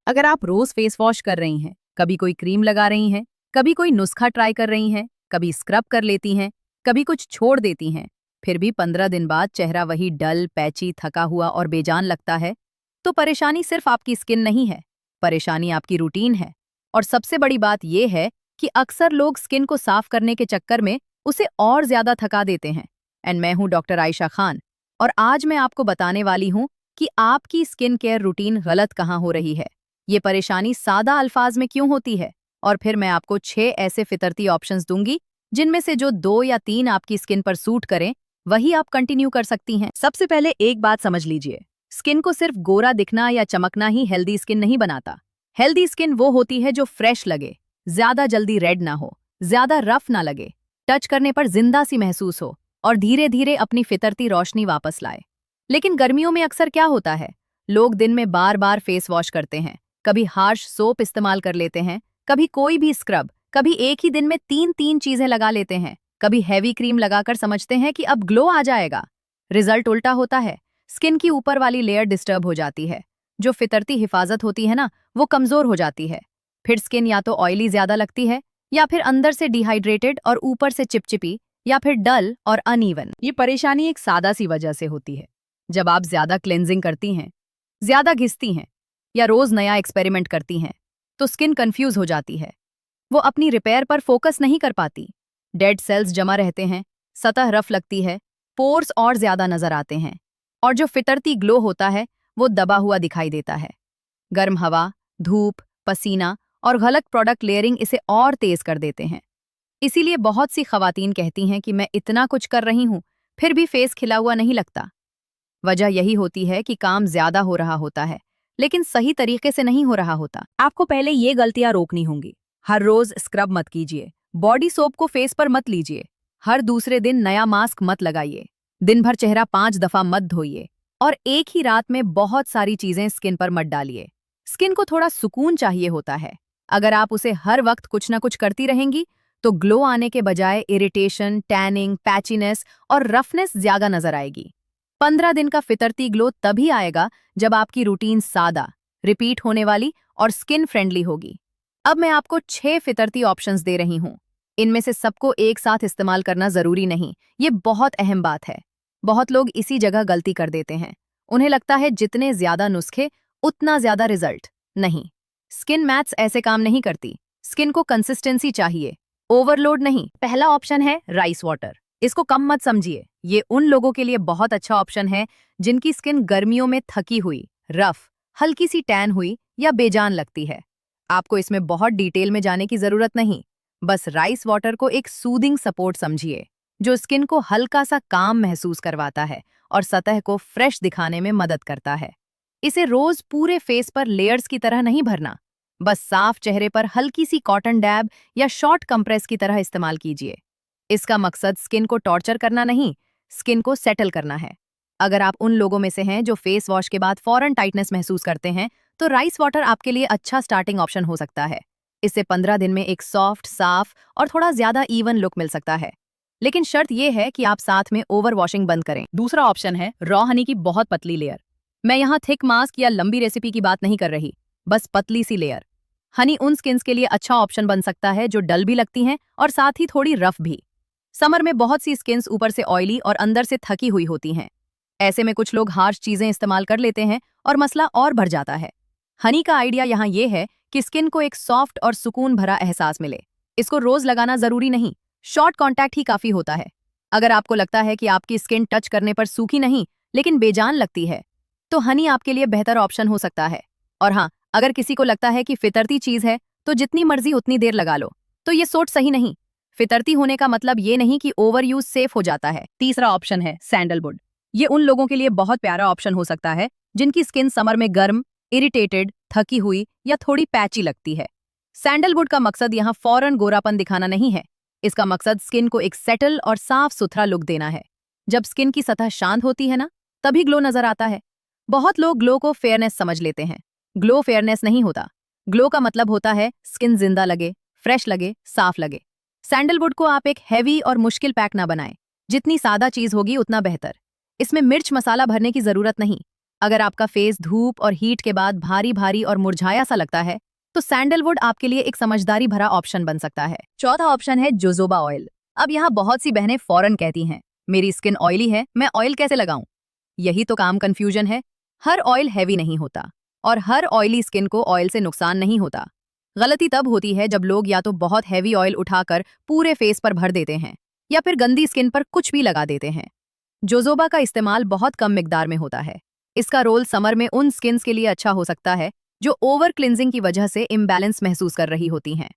अगर आप रोज face wash कर रही हैं, कभी कोई क्रीम लगा रही हैं, कभी कोई नुस्खा ट्राई कर रही हैं, कभी स्क्रब कर लेती हैं, कभी कुछ छोड़ देती हैं, फिर भी 15 दिन बाद चेहरा वही डल, पैची, थका हुआ और बेजान लगता है, तो परेशानी सिर्फ आपकी स्किन नहीं है, परेशानी आपकी रूटीन है। और सबसे बड़ी बात यह है कि अक्सर लोग स्किन को साफ करने के चक्कर में उसे और ज्यादा थका देते हैं। एंड मैं हूं डॉक्टर आयशा खान, और आज मैं आपको बताने वाली हूं कि आपकी स्किन केयर रूटीन गलत कहाँ हो रही है, ये परेशानी सादा अल्फाज में क्यों होती है, और फिर मैं आपको 6 ऐसे फितरती ऑप्शंस दूंगी जिनमें से जो 2 या 3 आपकी स्किन पर सूट करें वही आप कंटिन्यू कर सकती हैं। सबसे पहले एक बात समझ लीजिए, स्किन को सिर्फ गोरा दिखना या चमकना ही हेल्दी स्किन नहीं बनाता। हेल्दी स्किन वो होती है जो फ्रेश लगे, ज्यादा जल्दी रेड ना हो, ज्यादा रफ ना लगे, टच करने पर जिंदा सी महसूस हो और धीरे धीरे अपनी फितरती रोशनी वापस लाए। लेकिन गर्मियों में अक्सर क्या होता है, लोग दिन में बार बार फेस वॉश करते हैं, कभी हार्श सोप इस्तेमाल कर लेते हैं, कभी कोई भी स्क्रब, कभी एक ही दिन में 3 चीजें लगा लेते हैं, कभी हैवी क्रीम लगाकर समझते हैं कि अब ग्लो आ जाएगा। रिजल्ट उल्टा होता है, स्किन की ऊपर वाली लेयर डिस्टर्ब हो जाती है, जो फितरती हिफाजत होती है ना, वो कमजोर हो जाती है। फिर स्किन या तो ऑयली ज्यादा लगती है, या फिर अंदर से डिहाइड्रेटेड और ऊपर से चिपचिपी, या फिर डल और अनइवन। ये परेशानी एक सादा सी वजह से होती है। जब आप ज्यादा क्लेंजिंग करती हैं, ज्यादा घिसती हैं, या रोज नया एक्सपेरिमेंट करती हैं, तो स्किन कंफ्यूज हो जाती है। वो अपनी रिपेयर पर फोकस नहीं कर पाती, डेड सेल्स जमा रहते हैं, सतह रफ लगती है, पोर्स और ज्यादा नजर आते हैं, और जो फितरती ग्लो होता है वो दबा हुआ दिखाई देता है। गर्म हवा, धूप, पसीना और गलत प्रोडक्ट लेयरिंग इसे और तेज कर देते हैं। इसीलिए बहुत सी खवातीन कहती हैं कि मैं इतना कुछ कर रही हूं, फिर भी फेस खिला हुआ नहीं लगता। वजह यही होती है कि काम ज्यादा हो रहा होता है, लेकिन सही तरीके से नहीं हो रहा होता। आपको पहले ये गलतियां रोकनी होंगी। हर रोज स्क्रब मत कीजिए, बॉडी सोप को फेस पर मत लीजिए, हर दूसरे दिन नया मास्क मत लगाइए, दिन भर चेहरा 5 दफा मत धोइए, और एक ही रात में बहुत सारी चीजें स्किन पर मत डालिए। स्किन को थोड़ा सुकून चाहिए होता है। अगर आप उसे हर वक्त कुछ ना कुछ करती रहेंगी, तो ग्लो आने के बजाय इरिटेशन, टैनिंग, पैचीनेस और रफनेस ज्यादा नजर आएगी। 15 दिन का फितरती ग्लो तभी आएगा जब आपकी रूटीन सादा, रिपीट होने वाली और स्किन फ्रेंडली होगी। अब मैं आपको 6 फितरती ऑप्शंस दे रही हूँ। इनमें से सबको एक साथ इस्तेमाल करना जरूरी नहीं, ये बहुत अहम बात है। बहुत लोग इसी जगह गलती कर देते हैं। उन्हें लगता है जितने ज्यादा नुस्खे उतना ज्यादा रिजल्ट। नहीं, स्किन मैथ्स ऐसे काम नहीं करती। स्किन को कंसिस्टेंसी चाहिए, ओवरलोड नहीं। पहला ऑप्शन है राइस वाटर। इसको कम मत समझिए, ये उन लोगों के लिए बहुत अच्छा ऑप्शन है जिनकी स्किन गर्मियों में थकी हुई, रफ, हल्की सी टैन हुई या बेजान लगती है। आपको इसमें बहुत डिटेल में जाने की जरूरत नहीं, बस राइस वाटर को एक सूदिंग सपोर्ट समझिए, जो स्किन को हल्का सा काम महसूस करवाता है और सतह को फ्रेश दिखाने में मदद करता है। इसे रोज पूरे फेस पर लेयर्स की तरह नहीं भरना, बस साफ चेहरे पर हल्की सी कॉटन डैब या शॉर्ट कंप्रेस की तरह इस्तेमाल कीजिए। इसका मकसद स्किन को टॉर्चर करना नहीं, स्किन को सेटल करना है। अगर आप उन लोगों में से हैं जो फेस वॉश के बाद फौरन टाइटनेस महसूस करते हैं, तो राइस वाटर आपके लिए अच्छा स्टार्टिंग ऑप्शन हो सकता है। इससे 15 दिन में एक सॉफ्ट, साफ और थोड़ा ज्यादा इवन लुक मिल सकता है। लेकिन शर्त यह है कि आप साथ में ओवर वॉशिंग बंद करें। दूसरा ऑप्शन है रॉ हनी की बहुत पतली लेयर। मैं यहाँ थिक मास्क या लंबी रेसिपी की बात नहीं कर रही, बस पतली सी लेयर। हनी उन स्किन्स के लिए अच्छा ऑप्शन बन सकता है जो डल भी लगती हैं और साथ ही थोड़ी रफ भी। समर में बहुत सी स्किन्स ऊपर से ऑयली और अंदर से थकी हुई होती हैं। ऐसे में कुछ लोग हार्श चीजें इस्तेमाल कर लेते हैं और मसला और बढ़ जाता है। हनी का आइडिया यहाँ ये है कि स्किन को एक सॉफ्ट और सुकून भरा एहसास मिले। इसको रोज लगाना जरूरी नहीं, शॉर्ट कॉन्टैक्ट ही काफी होता है। अगर आपको लगता है कि आपकी स्किन टच करने पर सूखी नहीं लेकिन बेजान लगती है, तो हनी आपके लिए बेहतर ऑप्शन हो सकता है। और हाँ, अगर किसी को लगता है कि फितरती चीज है तो जितनी मर्जी उतनी देर लगा लो, तो ये सोच सही नहीं। फितरती होने का मतलब ये नहीं कि ओवर यूज सेफ हो जाता है। तीसरा ऑप्शन है सैंडलवुड। ये उन लोगों के लिए बहुत प्यारा ऑप्शन हो सकता है जिनकी स्किन समर में गर्म, इरिटेटेड, थकी हुई या थोड़ी पैची लगती है। सैंडलवुड का मकसद यहाँ फौरन गोरापन दिखाना नहीं है। इसका मकसद स्किन को एक सेटल और साफ सुथरा लुक देना है। जब स्किन की सतह शांत होती है ना, तभी ग्लो नजर आता है। बहुत लोग ग्लो को फेयरनेस समझ लेते हैं। ग्लो फेयरनेस नहीं होता। ग्लो का मतलब होता है स्किन जिंदा लगे, फ्रेश लगे, साफ लगे। सैंडलवुड को आप एक हैवी और मुश्किल पैक ना बनाएं। जितनी सादा चीज होगी उतना बेहतर। इसमें मिर्च मसाला भरने की जरूरत नहीं, अगर आपका फेस धूप और हीट के बाद भारी भारी और मुरझाया सा लगता है तो सैंडलवुड आपके लिए एक समझदारी भरा ऑप्शन बन सकता है। चौथा ऑप्शन है जोजोबा ऑयल। अब यहाँ बहुत सी बहनें फौरन कहती हैं, मेरी स्किन ऑयली है, मैं ऑयल कैसे लगाऊं? यही तो काम कंफ्यूजन है। हर ऑयल हैवी नहीं होता और हर ऑयली स्किन को ऑयल से नुकसान नहीं होता। गलती तब होती है जब लोग या तो बहुत हैवी ऑयल उठाकर पूरे फेस पर भर देते हैं या फिर गंदी स्किन पर कुछ भी लगा देते हैं। जोजोबा का इस्तेमाल बहुत कम मिकदार में होता है। इसका रोल समर में उन स्किन्स के लिए अच्छा हो सकता है जो ओवर क्लिंजिंग की वजह से इम्बैलेंस महसूस कर रही होती हैं।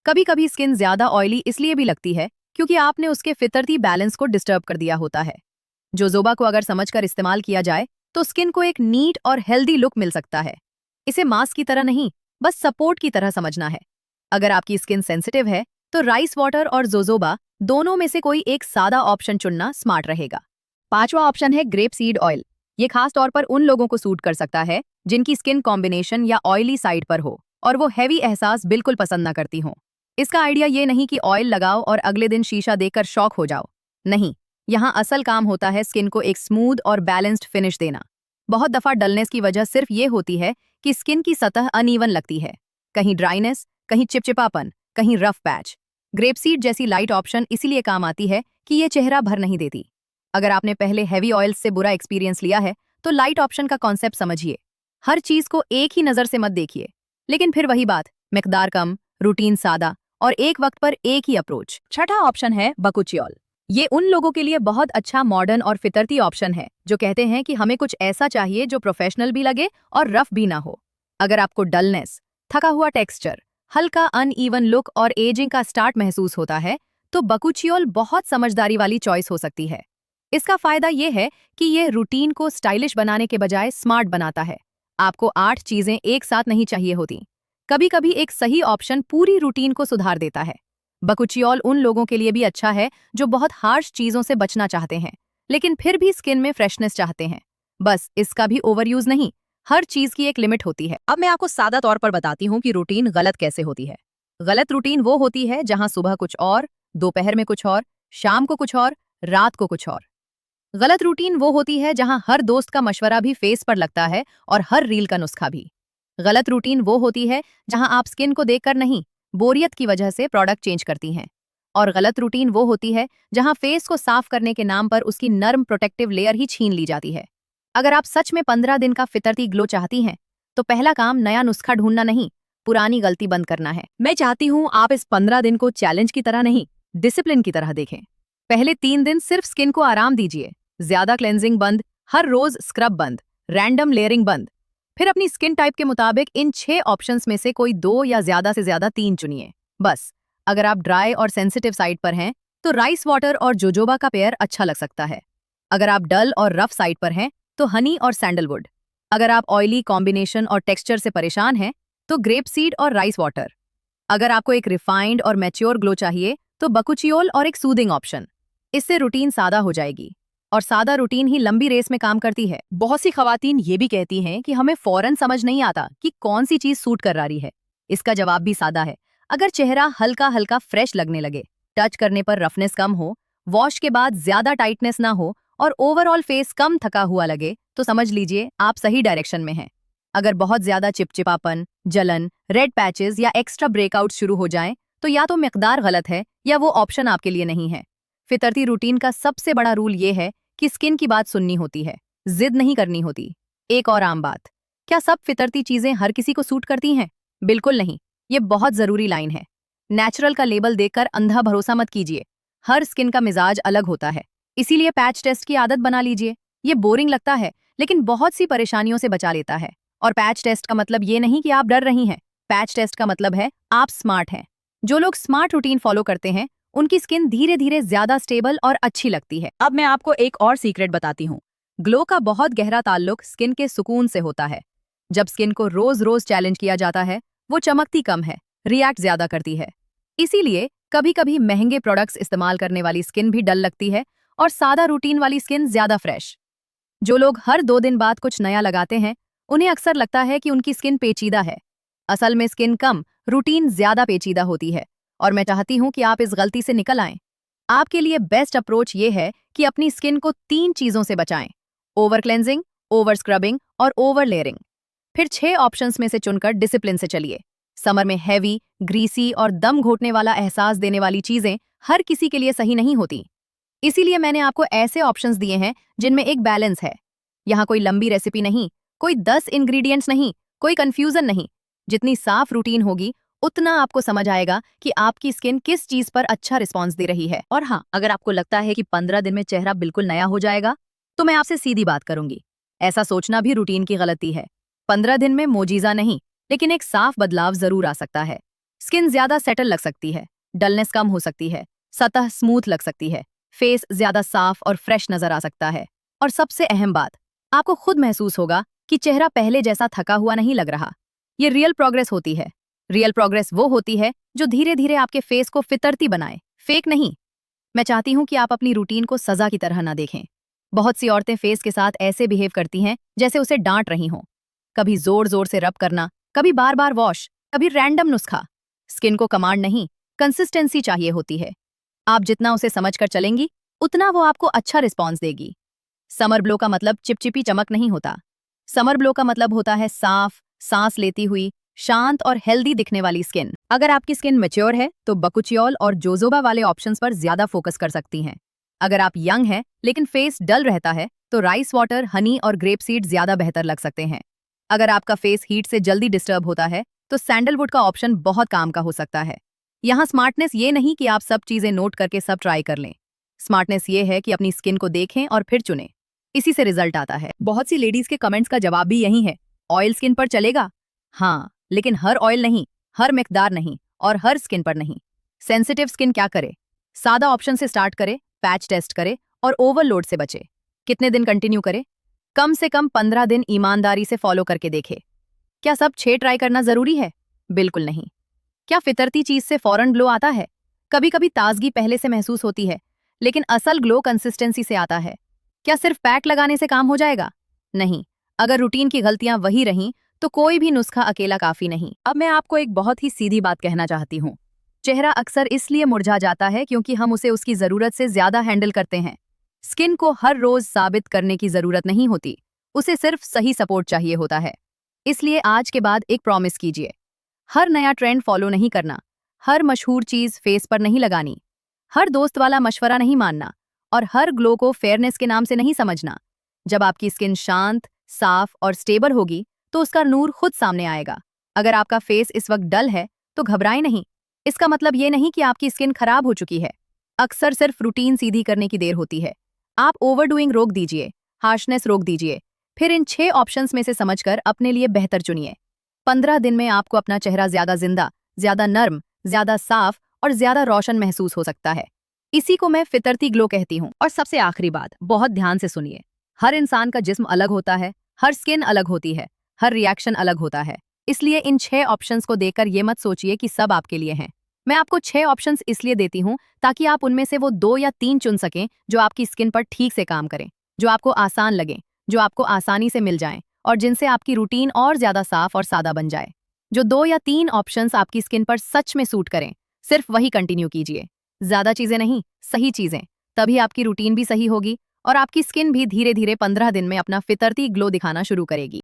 कभी कभी स्किन ज्यादा ऑयली इसलिए भी लगती है क्योंकि आपने उसके फितरती बैलेंस को डिस्टर्ब कर दिया होता है। जोजोबा को अगर समझकर इस्तेमाल किया जाए तो स्किन को एक नीट और हेल्दी लुक मिल सकता है। इसे मास्क की तरह नहीं, बस सपोर्ट की तरह समझना है। अगर आपकी स्किन सेंसिटिव है तो राइस वाटर और जोजोबा दोनों में से कोई एक सादा ऑप्शन चुनना स्मार्ट रहेगा। पांचवा ऑप्शन है ग्रेप सीड ऑयल। ये खास तौर पर उन लोगों को सूट कर सकता है जिनकी स्किन कॉम्बिनेशन या ऑयली साइड पर हो और वो हैवी एहसास बिल्कुल पसंद ना करती हो। इसका आइडिया ये नहीं कि ऑयल लगाओ और अगले दिन शीशा देखकर शॉक हो जाओ। नहीं, यहाँ असल काम होता है स्किन को एक स्मूथ और बैलेंस्ड फिनिश देना। बहुत दफा डलनेस की वजह सिर्फ ये होती है कि स्किन की सतह अनइवन लगती है, कहीं ड्राइनेस, कहीं चिपचिपापन, कहीं रफ पैच। ग्रेपसीड जैसी लाइट ऑप्शन इसीलिए काम आती है कि ये चेहरा भर नहीं देती। अगर आपने पहले हैवी ऑयल्स से बुरा एक्सपीरियंस लिया है तो लाइट ऑप्शन का कॉन्सेप्ट समझिए। हर चीज को एक ही नजर से मत देखिए, लेकिन फिर वही बात, मिकदार कम, रूटीन सादा और एक वक्त पर एक ही अप्रोच। छठा ऑप्शन है बकुचियोल। ये उन लोगों के लिए बहुत अच्छा मॉडर्न और फितरती ऑप्शन है जो कहते हैं कि हमें कुछ ऐसा चाहिए जो प्रोफेशनल भी लगे और रफ भी ना हो। अगर आपको डलनेस, थका हुआ टेक्सचर, हल्का अनइवन लुक और एजिंग का स्टार्ट महसूस होता है तो बकुचियोल बहुत समझदारी वाली चॉइस हो सकती है। इसका फायदा ये है कि ये रूटीन को स्टाइलिश बनाने के बजाय स्मार्ट बनाता है। आपको 8 चीजें एक साथ नहीं चाहिए होती। कभी कभी एक सही ऑप्शन पूरी रूटीन को सुधार देता है। बकुचियोल उन लोगों के लिए भी अच्छा है जो बहुत हार्श चीजों से बचना चाहते हैं लेकिन फिर भी स्किन में फ्रेशनेस चाहते हैं। बस इसका भी ओवरयूज नहीं, हर चीज की एक लिमिट होती है। अब मैं आपको सादा तौर पर बताती हूँ कि रूटीन गलत कैसे होती है। गलत रूटीन वो होती है जहां सुबह कुछ और, दोपहर में कुछ और, शाम को कुछ और, रात को कुछ और। गलत रूटीन वो होती है जहां हर दोस्त का मशवरा भी फेस पर लगता है और हर रील का नुस्खा भी। गलत रूटीन वो होती है जहां आप स्किन को देखकर नहीं, बोरियत की वजह से प्रोडक्ट चेंज करती हैं। और गलत रूटीन वो होती है जहां फेस को साफ करने के नाम पर उसकी नर्म प्रोटेक्टिव लेयर ही छीन ली जाती है। अगर आप सच में 15 दिन का फितरती ग्लो चाहती हैं तो पहला काम नया नुस्खा ढूंढना नहीं, पुरानी गलती बंद करना है। मैं चाहती हूँ आप इस 15 दिन को चैलेंज की तरह नहीं, डिसिप्लिन की तरह देखें। पहले 3 दिन सिर्फ स्किन को आराम दीजिए, ज्यादा क्लेंजिंग बंद, हर रोज स्क्रब बंद, रैंडम लेयरिंग बंद। फिर अपनी स्किन टाइप के मुताबिक इन 6 ऑप्शंस में से कोई 2 या ज्यादा से ज्यादा 3 चुनिए बस। अगर आप ड्राई और सेंसिटिव साइड पर हैं तो राइस वाटर और जोजोबा का पेयर अच्छा लग सकता है। अगर आप डल और रफ साइड पर हैं तो हनी और सैंडलवुड। अगर आप ऑयली कॉम्बिनेशन और टेक्सचर से परेशान हैं तो ग्रेप सीड और राइस वाटर। अगर आपको एक रिफाइंड और मैच्योर ग्लो चाहिए तो बकुचियोल और एक सूदिंग ऑप्शन। इससे रूटीन सादा हो जाएगी और सादा रूटीन ही लंबी रेस में काम करती है। बहुत सी खवातीन ये भी कहती हैं कि हमें फौरन समझ नहीं आता कि कौन सी चीज सूट कर रही है। इसका जवाब भी सादा है। अगर चेहरा हल्का हल्का फ्रेश लगने लगे, टच करने पर रफनेस कम हो, वॉश के बाद ज्यादा टाइटनेस ना हो और ओवरऑल फेस कम थका हुआ लगे तो समझ लीजिए आप सही डायरेक्शन में हैं। अगर बहुत ज्यादा चिपचिपापन, जलन, रेड पैचेस या एक्स्ट्रा ब्रेकआउट शुरू हो जाएं तो या तो मिकदार गलत है या वो ऑप्शन आपके लिए नहीं है। फितरती रूटीन का सबसे बड़ा रूल ये है कि स्किन की बात सुननी होती है, जिद नहीं करनी होती। एक और आम बात, क्या सब फितरती चीजें हर किसी को सूट करती हैं? बिल्कुल नहीं। ये बहुत जरूरी लाइन है। नेचुरल का लेबल देखकर अंधा भरोसा मत कीजिए। हर स्किन का मिजाज अलग होता है, इसीलिए पैच टेस्ट की आदत बना लीजिए। ये बोरिंग लगता है लेकिन बहुत सी परेशानियों से बचा लेता है। और पैच टेस्ट का मतलब ये नहीं कि आप डर रही हैं, पैच टेस्ट का मतलब है आप स्मार्ट हैं। जो लोग स्मार्ट रूटीन फॉलो करते हैं उनकी स्किन धीरे धीरे ज्यादा स्टेबल और अच्छी लगती है। अब मैं आपको एक और सीक्रेट बताती हूँ। ग्लो का बहुत गहरा ताल्लुक स्किन के सुकून से होता है। जब स्किन को रोज रोज चैलेंज किया जाता है वो चमकती कम है, रिएक्ट ज्यादा करती है। इसीलिए कभी कभी महंगे प्रोडक्ट्स इस्तेमाल करने वाली स्किन भी डल लगती है और सादा रूटीन वाली स्किन ज्यादा फ्रेश। जो लोग हर 2 दिन बाद कुछ नया लगाते हैं उन्हें अक्सर लगता है कि उनकी स्किन पेचीदा है। असल में स्किन कम, रूटीन ज्यादा पेचीदा होती है और मैं चाहती हूं कि आप इस गलती से निकल आएं। आपके लिए बेस्ट अप्रोच ये है कि अपनी स्किन को 3 चीजों से बचाएं: ओवर क्लेंजिंग, ओवर स्क्रबिंग और ओवर लेयरिंग। फिर 6 ऑप्शंस में से चुनकर डिसिप्लिन से चलिए। समर में हैवी, ग्रीसी और दम घोटने वाला एहसास देने वाली चीजें हर किसी के लिए सही नहीं होती। इसीलिए मैंने आपको ऐसे ऑप्शंस दिए हैं जिनमें एक बैलेंस है। यहाँ कोई लंबी रेसिपी नहीं, कोई 10 इंग्रेडिएंट्स नहीं, कोई कंफ्यूजन नहीं। जितनी साफ रूटीन होगी उतना आपको समझ आएगा कि आपकी स्किन किस चीज पर अच्छा रिस्पॉन्स दे रही है। और हाँ, अगर आपको लगता है कि 15 दिन में चेहरा बिल्कुल नया हो जाएगा, तो मैं आपसे सीधी बात करूंगी, ऐसा सोचना भी रूटीन की गलती है। 15 दिन में मोजीजा नहीं, लेकिन एक साफ बदलाव जरूर आ सकता है। स्किन ज्यादा सेटल लग सकती है, डलनेस कम हो सकती है, सतह स्मूथ लग सकती है, फेस ज्यादा साफ और फ्रेश नजर आ सकता है। और सबसे अहम बात, आपको खुद महसूस होगा कि चेहरा पहले जैसा थका हुआ नहीं लग रहा। ये रियल प्रोग्रेस होती है। रियल प्रोग्रेस वो होती है जो धीरे धीरे आपके फेस को फितरती बनाए, फेक नहीं। मैं चाहती हूँ कि आप अपनी रूटीन को सजा की तरह ना देखें। बहुत सी औरतें फेस के साथ ऐसे बिहेव करती हैं जैसे उसे डांट रही हों। कभी जोर जोर से रब करना, कभी बार बार वॉश, कभी रैंडम नुस्खा। स्किन को कमांड नहीं, कंसिस्टेंसी चाहिए होती है। आप जितना उसे समझकर चलेंगी उतना वो आपको अच्छा रिस्पॉन्स देगी। समर ग्लो का मतलब चिपचिपी चमक नहीं होता। समर ग्लो का मतलब होता है साफ, सांस लेती हुई, शांत और हेल्दी दिखने वाली स्किन। अगर आपकी स्किन मैच्योर है तो बकुचियोल और जोजोबा वाले ऑप्शंस पर ज्यादा फोकस कर सकती हैं। अगर आप यंग हैं लेकिन फेस डल रहता है तो राइस वाटर, हनी और ग्रेप सीड ज्यादा बेहतर लग सकते हैं। अगर आपका फेस हीट से जल्दी डिस्टर्ब होता है तो सैंडलवुड का ऑप्शन बहुत काम का हो सकता है। यहाँ स्मार्टनेस ये नहीं कि आप सब चीजें नोट करके सब ट्राई कर लें। स्मार्टनेस ये है कि अपनी स्किन को देखें और फिर चुनें। इसी से रिजल्ट आता है। बहुत सी लेडीज के कमेंट्स का जवाब भी यही है, ऑयल स्किन पर चलेगा। हाँ, लेकिन हर ऑयल नहीं, हर मिकदार नहीं और हर स्किन पर नहीं। सेंसिटिव स्किन क्या करे? सादा ऑप्शन से स्टार्ट करे, पैच टेस्ट करे और ओवरलोड से बचे। कितने दिन कंटिन्यू करे? कम से कम 15 दिन ईमानदारी से फॉलो करके देखे। क्या सब 6 ट्राई करना जरूरी है? बिल्कुल नहीं। क्या फितरती चीज से फौरन ग्लो आता है? कभी कभी ताजगी पहले से महसूस होती है, लेकिन असल ग्लो कंसिस्टेंसी से आता है। क्या सिर्फ पैक लगाने से काम हो जाएगा? नहीं। अगर रूटीन की गलतियां वही रहीं तो कोई भी नुस्खा अकेला काफी नहीं। अब मैं आपको एक बहुत ही सीधी बात कहना चाहती हूँ। चेहरा अक्सर इसलिए मुरझा जाता है क्योंकि हम उसे उसकी जरूरत से ज्यादा हैंडल करते हैं। स्किन को हर रोज साबित करने की जरूरत नहीं होती, उसे सिर्फ सही सपोर्ट चाहिए होता है। इसलिए आज के बाद एक प्रॉमिस कीजिए, हर नया ट्रेंड फॉलो नहीं करना, हर मशहूर चीज फेस पर नहीं लगानी, हर दोस्त वाला मशवरा नहीं मानना और हर ग्लो को फेयरनेस के नाम से नहीं समझना। जब आपकी स्किन शांत, साफ और स्टेबल होगी तो उसका नूर खुद सामने आएगा। अगर आपका फेस इस वक्त डल है तो घबराएं नहीं। इसका मतलब ये नहीं कि आपकी स्किन खराब हो चुकी है। अक्सर सिर्फ रूटीन सीधी करने की देर होती है। आप ओवरडूइंग रोक दीजिए, हार्शनेस रोक दीजिए, फिर इन 6 ऑप्शंस में से समझकर अपने लिए बेहतर चुनिए। 15 दिन में आपको अपना चेहरा ज्यादा जिंदा, ज्यादा नर्म, ज्यादा साफ और ज्यादा रोशन महसूस हो सकता है। इसी को मैं फितरती ग्लो कहती हूँ। और सबसे आखिरी बात, बहुत ध्यान से सुनिए। हर इंसान का जिस्म अलग होता है, हर स्किन अलग होती है, हर रिएक्शन अलग होता है। इसलिए इन 6 ऑप्शंस को देखकर ये मत सोचिए कि सब आपके लिए हैं। मैं आपको 6 ऑप्शंस इसलिए देती हूँ ताकि आप उनमें से वो 2 या 3 चुन सकें जो आपकी स्किन पर ठीक से काम करें, जो आपको आसान लगें, जो आपको आसानी से मिल जाएं और जिनसे आपकी रूटीन और ज्यादा साफ और सादा बन जाए। जो 2 या 3 ऑप्शंस आपकी स्किन पर सच में सूट करें, सिर्फ वही कंटिन्यू कीजिए। ज्यादा चीजें नहीं, सही चीजें। तभी आपकी रूटीन भी सही होगी और आपकी स्किन भी धीरे धीरे 15 दिन में अपना फितरती ग्लो दिखाना शुरू करेगी।